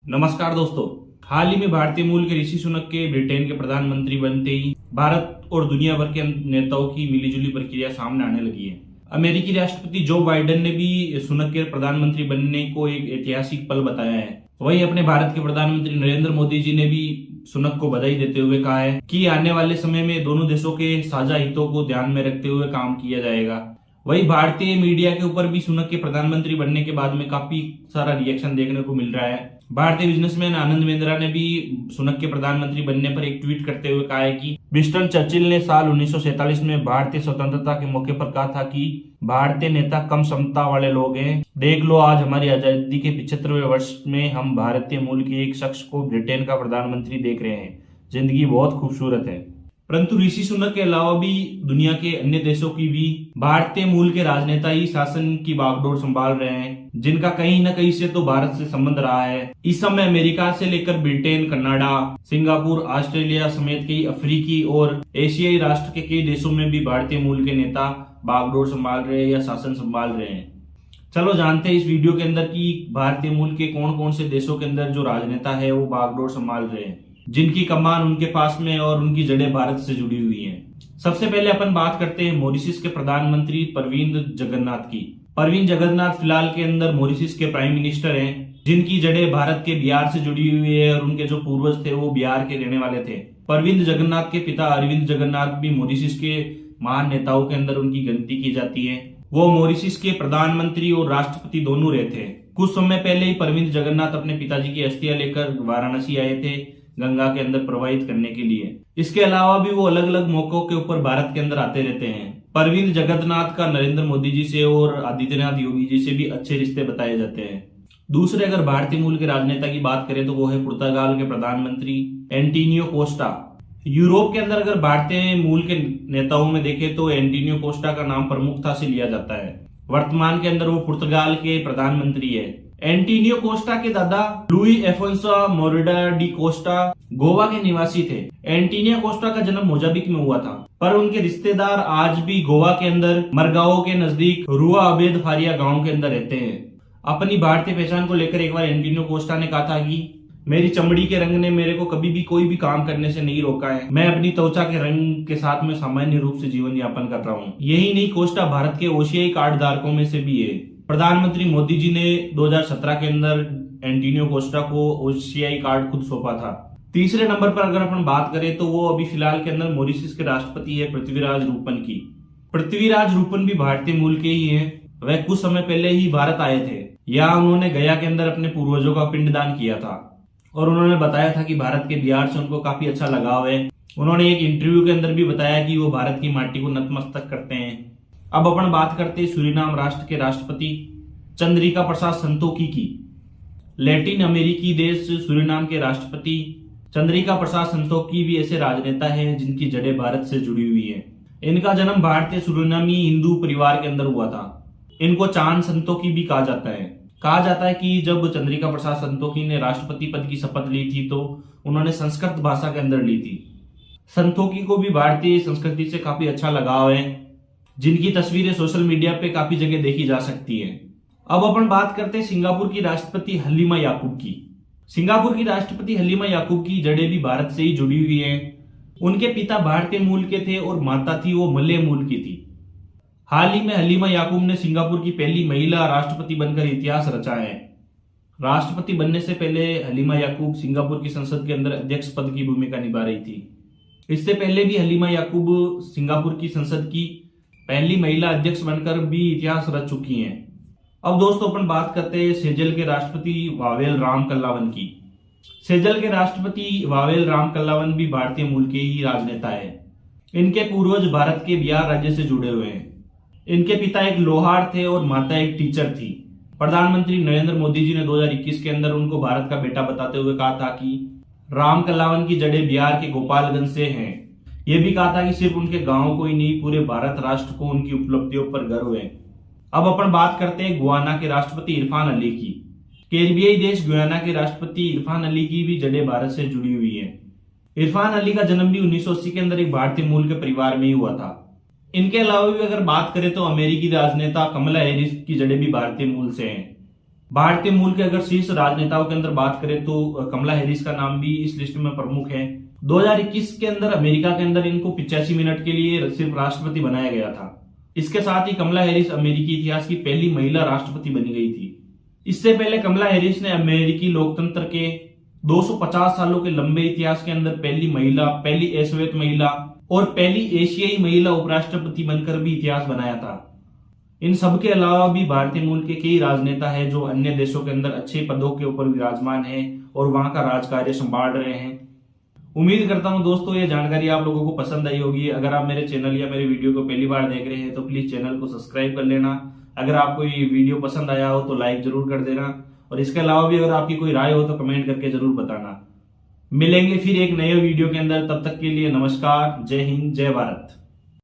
नमस्कार दोस्तों। हाल ही में भारतीय मूल के ऋषि सुनक के ब्रिटेन के प्रधानमंत्री बनते ही भारत और दुनिया भर के नेताओं की मिलीजुली प्रक्रिया सामने आने लगी है। अमेरिकी राष्ट्रपति जो बाइडेन ने भी सुनक के प्रधानमंत्री बनने को एक ऐतिहासिक पल बताया है। वहीं अपने भारत के प्रधानमंत्री नरेंद्र मोदी जी ने भी सुनक को बधाई देते हुए कहा है कि आने वाले समय में दोनों देशों के साझा हितों को ध्यान में रखते हुए काम किया जाएगा। वहीं भारतीय मीडिया के ऊपर भी सुनक के प्रधानमंत्री बनने के बाद में काफी सारा रिएक्शन देखने को मिल रहा है। भारतीय बिजनेसमैन आनंद महिंद्रा ने भी सुनक के प्रधानमंत्री बनने पर एक ट्वीट करते हुए कहा है कि विंस्टन चर्चिल ने साल 1947 में भारतीय स्वतंत्रता के मौके पर कहा था कि भारतीय नेता कम क्षमता वाले लोग हैं। देख लो, आज हमारी आजादी के 75वें वर्ष में हम भारतीय मूल के एक शख्स को ब्रिटेन का प्रधानमंत्री देख रहे हैं। जिंदगी बहुत खूबसूरत है। परंतु ऋषि सुनक के अलावा भी दुनिया के अन्य देशों की भी भारतीय मूल के राजनेता ही शासन की बागडोर संभाल रहे हैं, जिनका कहीं न कहीं से तो भारत से संबंध रहा है। इस समय अमेरिका से लेकर ब्रिटेन, कनाडा, सिंगापुर, ऑस्ट्रेलिया समेत कई अफ्रीकी और एशियाई राष्ट्र के कई देशों में भी भारतीय मूल के नेता बागडोर संभाल रहे हैं या शासन संभाल रहे हैं। चलो जानते हैं इस वीडियो के अंदर कि भारतीय मूल के कौन कौन से देशों के अंदर जो राजनेता है वो बागडोर संभाल रहे हैं, जिनकी कमान उनके पास में और उनकी जड़ें भारत से जुड़ी हुई हैं। सबसे पहले अपन बात करते हैं मॉरिशस के प्रधानमंत्री प्रविंद जगन्नाथ की। प्रविंद जगन्नाथ फिलहाल के अंदर मॉरिशस के प्राइम मिनिस्टर हैं, जिनकी जड़ें भारत के बिहार से जुड़ी हुई है और उनके जो पूर्वज थे वो बिहार के रहने वाले थे। प्रविंद जगन्नाथ के पिता अरविंद जगन्नाथ भी मॉरिशस के महान नेताओं के अंदर उनकी गिनती की जाती है। वो मॉरिशस के प्रधानमंत्री और राष्ट्रपति दोनों रहे थे। कुछ समय पहले ही प्रविंद जगन्नाथ अपने पिताजी की अस्थियां लेकर वाराणसी आए थे गंगा के अंदर प्रवाहित करने के लिए। इसके अलावा भी वो अलग अलग मौकों के ऊपर भारत के अंदर आते रहते हैं। प्रविंद जगन्नाथ का नरेंद्र मोदी जी से और आदित्यनाथ योगी जी से भी अच्छे रिश्ते बताए जाते हैं। दूसरे अगर भारतीय मूल के राजनेता की बात करें तो वो है पुर्तगाल के प्रधानमंत्री एंटोनियो कोस्टा। यूरोप के अंदर अगर भारतीय मूल के नेताओं में देखें तो एंटोनियो कोस्टा का नाम प्रमुखता से लिया जाता है। वर्तमान के अंदर वो पुर्तगाल के प्रधानमंत्री है। एंटोनियो कोस्टा के दादा Luis Afonso Moreira de Costa Goa के निवासी थे। एंटोनियो कोस्टा का जन्म मोजाम्बिक में हुआ था, पर उनके रिश्तेदार आज भी गोवा के अंदर मरगाओ के नजदीक रुआ अबेद फारिया गांव के अंदर रहते हैं। अपनी भारतीय पहचान को लेकर एक बार एंटोनियो कोस्टा ने कहा था कि मेरी चमड़ी के रंग ने मेरे को कभी भी कोई भी काम करने से नहीं रोका है। मैं अपनी त्वचा के रंग के साथ में सामान्य रूप से जीवन यापन कर रहा हूँ। यही नहीं, कोस्टा भारत के ओशियाई कार्ड धारकों में से भी है। प्रधानमंत्री मोदी जी ने 2017 के अंदर एंटोनियो कोस्टा को ओशियाई कार्ड खुद सौंपा था। तीसरे नंबर पर अगर अपन बात करें तो वो अभी फिलहाल के अंदर मॉरिशस के राष्ट्रपति है पृथ्वीराज रूपन की। पृथ्वीराज रूपन भी भारतीय मूल के ही हैं। वह कुछ समय पहले ही भारत आए थे। यहाँ उन्होंने गया के अंदर अपने पूर्वजों का पिंडदान किया था और उन्होंने बताया था कि भारत के बिहार से उनको काफी अच्छा लगाव है। उन्होंने एक इंटरव्यू के अंदर भी बताया कि वो भारत की माटी को नतमस्तक करते हैं। अब अपन बात करते हैं सूरीनाम राष्ट्र के राष्ट्रपति चंद्रिका प्रसाद संतोखी की। लैटिन अमेरिकी देश सूरीनाम के राष्ट्रपति चंद्रिका प्रसाद संतोखी भी ऐसे राजनेता हैं जिनकी जड़ें भारत से जुड़ी हुई हैं। इनका जन्म भारतीय सूरीनामी हिंदू परिवार के अंदर हुआ था। इनको चांद संतोखी भी कहा जाता है। कहा जाता है कि जब चंद्रिका प्रसाद संतोखी ने राष्ट्रपति पद की शपथ ली थी तो उन्होंने संस्कृत भाषा के अंदर ली थी। संतोखी को भी भारतीय संस्कृति से काफी अच्छा लगाव है, जिनकी तस्वीरें सोशल मीडिया पे काफी जगह देखी जा सकती है। अब अपन बात करते हैं सिंगापुर की राष्ट्रपति हलीमा याकूब की। सिंगापुर की राष्ट्रपति हलीमा याकूब की जड़ें भी भारत से ही जुड़ी हुई हैं। उनके पिता भारतीय मूल के थे और माता थी वो मलय मूल की थी। हाल ही में हलीमा याकूब ने सिंगापुर की पहली महिला राष्ट्रपति बनकर इतिहास रचा है। राष्ट्रपति बनने से पहले हलीमा याकूब सिंगापुर की संसद के अंदर अध्यक्ष पद की भूमिका निभा रही थी। इससे पहले भी हलीमा याकूब सिंगापुर की संसद की पहली महिला अध्यक्ष बनकर भी इतिहास रच चुकी हैं। अब दोस्तों अपन बात करते हैं सेजल के राष्ट्रपति वावेल राम कल्लावन की। सेजल के राष्ट्रपति वावेल राम कल्लावन भी भारतीय मूल के ही राजनेता है। इनके पूर्वज भारत के बिहार राज्य से जुड़े हुए हैं। इनके पिता एक लोहार थे और माता एक टीचर थी। प्रधानमंत्री नरेंद्र मोदी जी ने 2021 के अंदर उनको भारत का बेटा बताते हुए कहा था कि राम कल्लावन की जड़ें बिहार के गोपालगंज से हैं। यह भी कहा था कि सिर्फ उनके गांव को ही नहीं, पूरे भारत राष्ट्र को उनकी उपलब्धियों पर गर्व है। अब अपन बात करते हैं गुयाना के राष्ट्रपति इरफान अली की। कैरिबियाई देश गुयाना के राष्ट्रपति इरफान अली की भी जड़ें भारत से जुड़ी हुई हैं। इरफान अली का जन्म भी 1980 के अंदर एक भारतीय मूल के परिवार में ही हुआ था। इनके अलावा भी अगर बात करें तो अमेरिकी राजनेता कमला हैरिस की जड़ें भी भारतीय मूल से हैं। भारतीय मूल के अगर शीर्ष राजनेताओं के अंदर बात करें तो कमला हैरिस का नाम भी इस लिस्ट में प्रमुख है। 2021 के अंदर अमेरिका के अंदर इनको 85 मिनट के लिए सिर्फ राष्ट्रपति बनाया गया था। इसके साथ ही कमला हैरिस अमेरिकी इतिहास की पहली महिला राष्ट्रपति बनी गई थी। इससे पहले कमला हैरिस ने अमेरिकी लोकतंत्र के 250 सालों के लंबे इतिहास के अंदर पहली महिला, पहली अश्वेत महिला और पहली एशियाई महिला उपराष्ट्रपति बनकर भी इतिहास बनाया था। इन सब के अलावा भी भारतीय मूल के कई राजनेता हैं जो अन्य देशों के अंदर अच्छे पदों के ऊपर विराजमान हैं और वहां का राजकार्य संभाल रहे हैं। उम्मीद करता हूं दोस्तों ये जानकारी आप लोगों को पसंद आई होगी। अगर आप मेरे चैनल या मेरे वीडियो को पहली बार देख रहे हैं तो प्लीज चैनल को सब्सक्राइब कर लेना। अगर आपको ये वीडियो पसंद आया हो तो लाइक जरूर कर देना और इसके अलावा भी अगर आपकी कोई राय हो तो कमेंट करके जरूर बताना। मिलेंगे फिर एक नए वीडियो के अंदर, तब तक के लिए नमस्कार, जय हिंद, जय भारत।